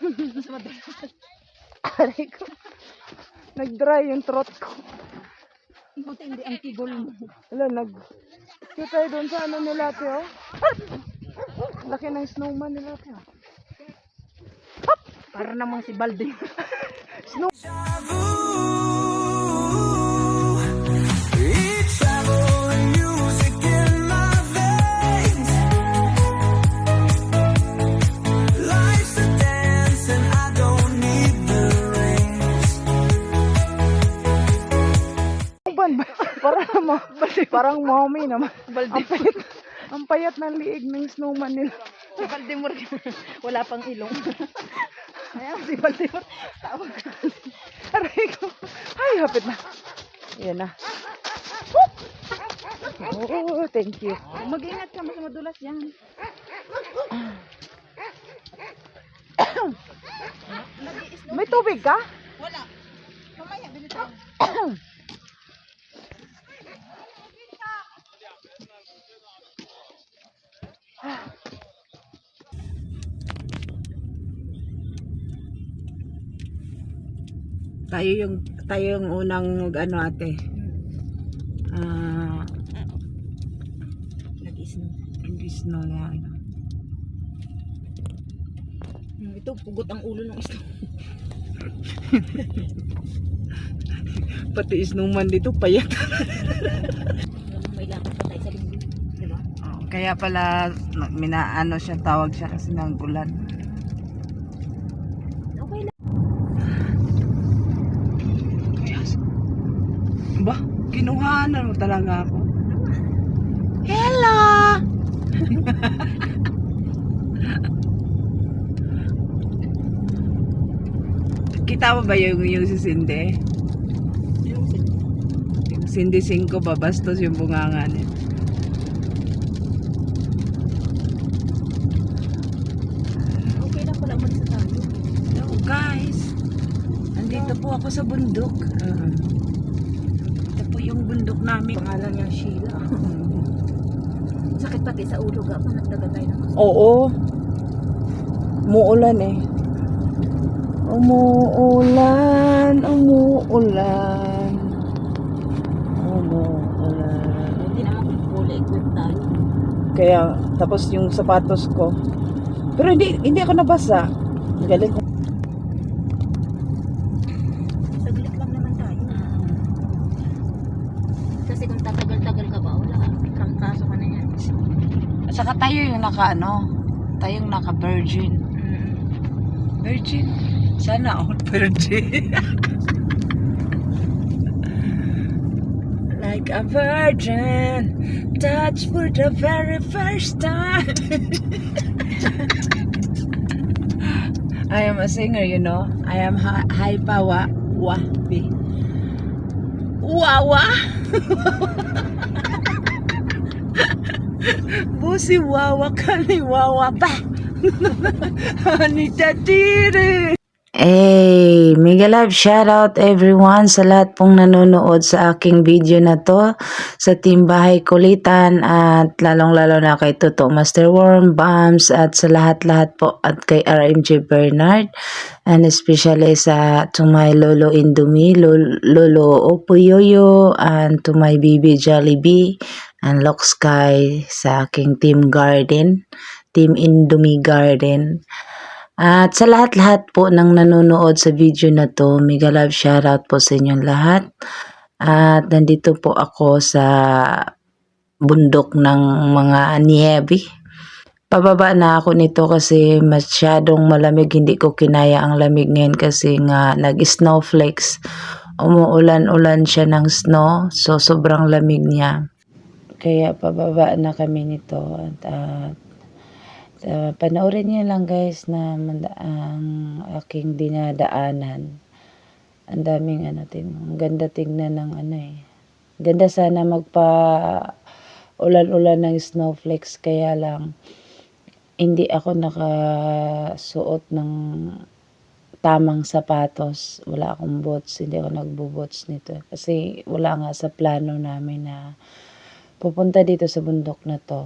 Mas madalas. Aray ko. Nag-dry yung throat ko. Buti hindi ang tigol mo. Wala, Kaya tayo doon sa ano nila, ate, oh. Laki ng snowman nila, ate, oh. Para namang si Balde. Parang mommy naman. Balde. Ang payat ng liig ng snowman nila. Si Baldemar. Wala pang ilong. Ayan, si Baldemar. Tawag ka. Aray ko. Ay, hapit na. Yan na. Oh, thank you. Mag-ingat ka, mas madulas yan. May tubig ka? Wala. Mamaya, binitaw. Tayo yung unang ano, ate. Nag-snow na ano. Ito, pugot ang ulo ng isla. Pati snowman dito payat. May lakad pa tayo sa linggo. Diba? Kaya pala minaano siya, tawag siya kasi ng ulan. Okay lang. Ba, kinuhanan mo talaga ako. Hello! Kita mo ba yung si Cindy? Yung Cindy 5 babastos yung bunganga niya. Okay lang pala umalis na tayo. Hello guys! Andito po ako sa bundok. Ito po yung bundok namin. Pangalan niya Sheila. Sakit pati sa ulo ka. Panagdaga tayo ng Oo. Umuulan eh. Umuulan. Hindi naman fully equipped tayo. Kaya, tapos yung sapatos ko. Pero hindi ako nabasa. Galing ko. Saglit lang naman tayo. Kasi kung tatagal-tagal ka ba, wala. Trangkaso ka na yan. At saka tayo yung tayong naka-virgin. Virgin? Sana all virgin. Like a virgin, touch for the very first time. I am a singer, you know. I am Haipawa Wapi. Wawa. Busi wawa kali wawa ba. Anita Tiri. Hey, mega love shoutout everyone sa lahat pong nanonood sa aking video na to, sa Team Bahay Kulitan at lalong-lalo na kay Toto Master Worm, Bams at sa lahat-lahat po at kay RMJ Bernard and especially to my Lolo Indomie, Lolo Opoyoyo and to my BB Jollibee and Lock Sky sa aking Team Garden, Team Indomie Garden. At sa lahat-lahat po ng nanonood sa video na to, mega love shoutout po sa inyong lahat. At nandito po ako sa bundok ng mga niebe. Pababa na ako nito kasi masyadong malamig. Hindi ko kinaya ang lamig ngayon kasi nga nag-snowflakes. Umuulan-ulan siya ng snow. So sobrang lamig niya. Kaya pababa na kami nito. At panoorin niyo lang guys na ang aking dinadaanan. Ang daming ang ganda tingnan ng Ganda sana ulan-ulan ng snowflakes, kaya lang hindi ako nakasuot ng tamang sapatos. Wala akong boots, hindi ako nagbo-boots nito. Kasi wala nga sa plano namin na pupunta dito sa bundok na to.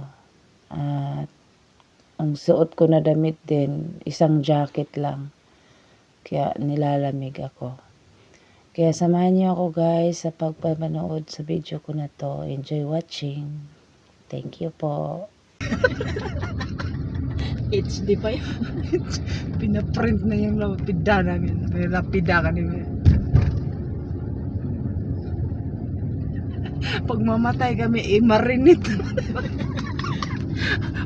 At ang suot ko na damit din, isang jacket lang. Kaya nilalamig ako. Kaya samahan niyo ako guys sa pagpapanood sa video ko na to. Enjoy watching. Thank you po. HD pa yun. Pinaprint na yung lapida namin. May lapida ka nila. Pag mamatay kami, marinate.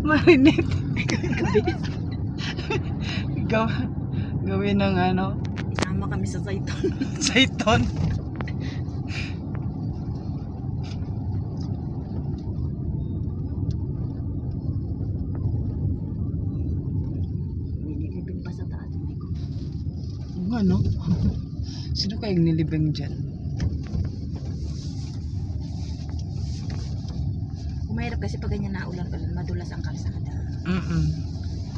Marinate. Gawin ng ano? Isama kami sa Zayton. Saiton. Nililibing pa sa taas. Hindi ko. Ano? Sino kayang nilibing dyan? Umahirap kasi pag ganyan na ulan, madulas ang kalsada.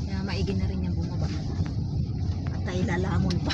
Kaya maigi na rin yung bumaba. At tayo lalamon pa.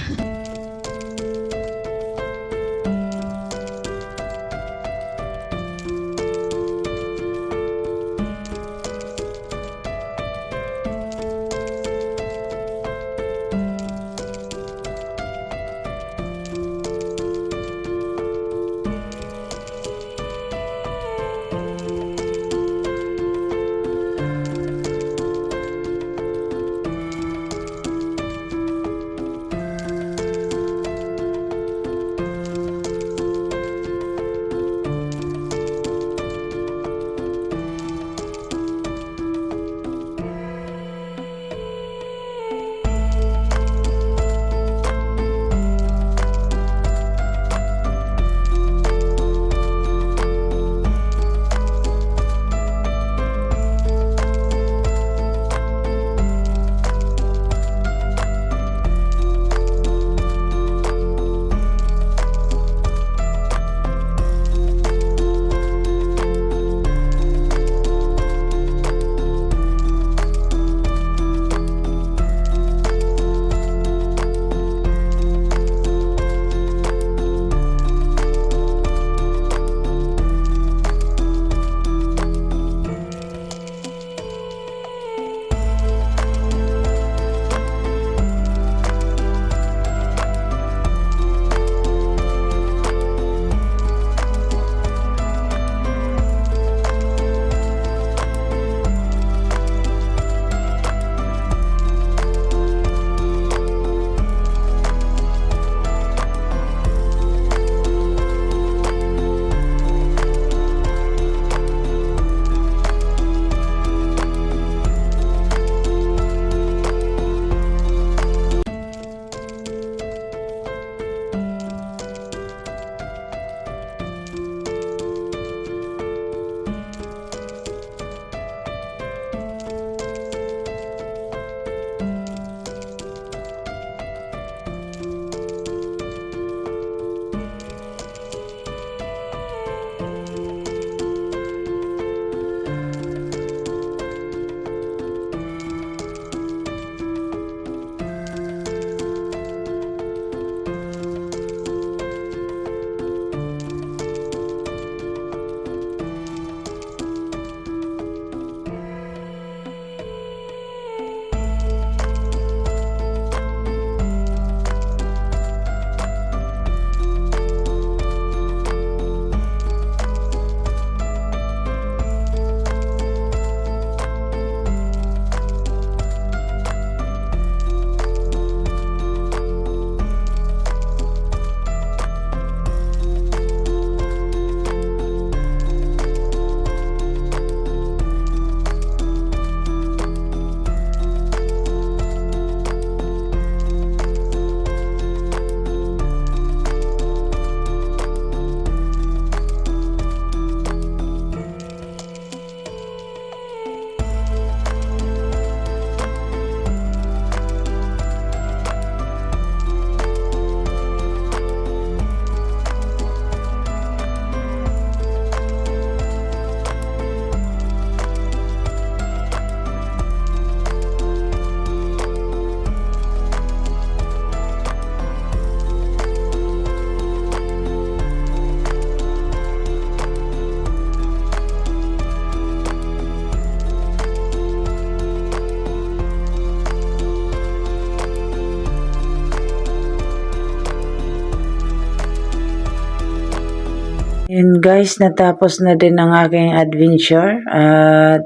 Yun guys, natapos na din ang aking adventure at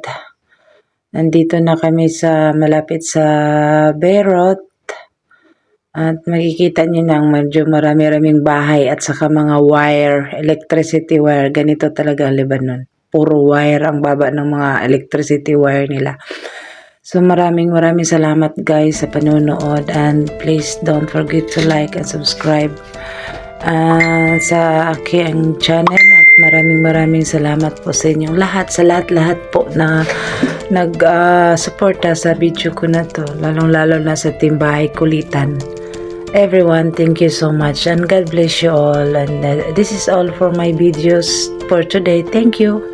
nandito na kami sa malapit sa Beirut at makikita niyo na medyo marami-raming bahay at saka mga wire, electricity wire. Ganito talaga ang Lebanon. Puro wire ang baba ng mga electricity wire nila. So maraming salamat guys sa panonood, and please don't forget to like and subscribe sa aking channel, at maraming salamat po sa inyong lahat, sa lahat po na nag-suporta sa video ko na to, lalong-lalo na sa Team Bahay Kulitan. Everyone, thank you so much and God bless you all, and this is all for my videos for today. Thank you.